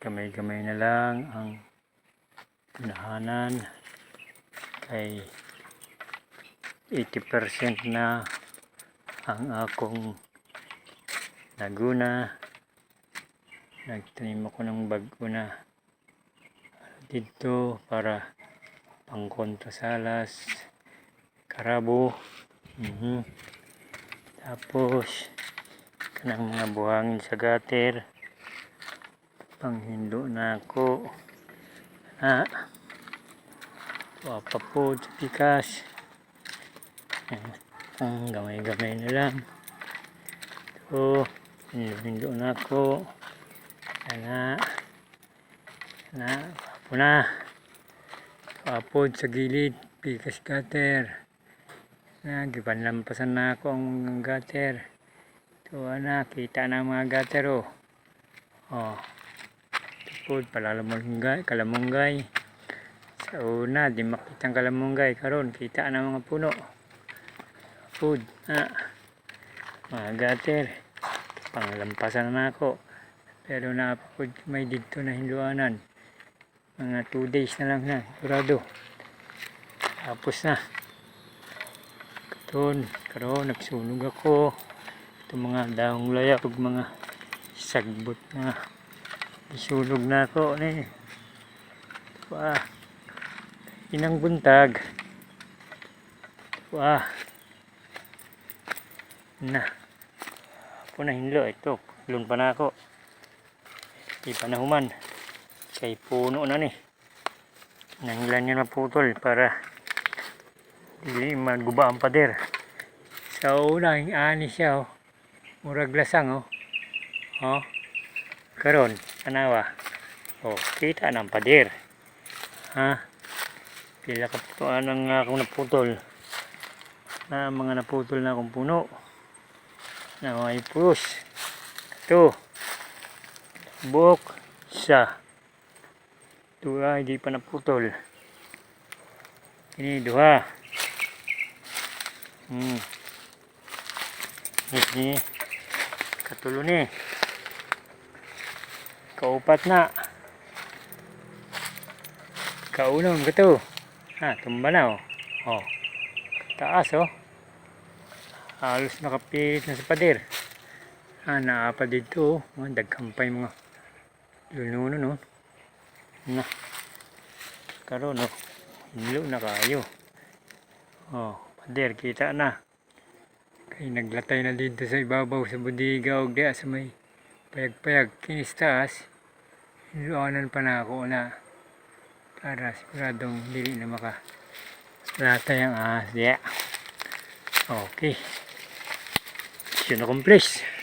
Gamay-gamay na lang ang pinahanan kay 80% na ang akong naguna. Nagtanim ako ng bago na dito para pang kontrasalas, karabo. Tapos kanang mga buhangin sa gutter panghindo na ako na wapa po sa pikas. Ang gamay-gamay na lang ito, hindo na ako na wapo na wapod sa gilid pikas gutter na gipanlampasan na ako ang gutter. Ito na, kita na mga gutter tipod kalamunggay sa una di makitang kalamunggay, karon kita na mga puno food mga gutter. Panglampasan na ako pero napapod may dito na hinduanan, mga 2 days na lang na sigurado tapos na. Karon nagsunog ako itong mga daong laya ug mga sagbot na isunog na ako ni inang buntag na ako na hinlo ito pulon pa na ako di pa nahuman kay puno na ni nangilan niya na putol para hindi maguba ang pader. Sa una ani siya murag lasang karon tanawa kita ng pader pila ka putuan ang akong naputol na mga naputol na akong puno na may pulos. Ito buhok sa ito hindi pa naputol, ini duha ini katulo ni kaupat na kaunom kato tumba na taas halos nakapilit na sa pader naapa dito mga dagkampay mga lununo na karon hinlo na kayo pader kita na kay naglatay na dito sa ibabaw sa budiga og diya sa may payag-payag kinis taas hinluanan pa na ako na para siguradong dili na makalatay ang ahas diya. Okay, mission accomplished.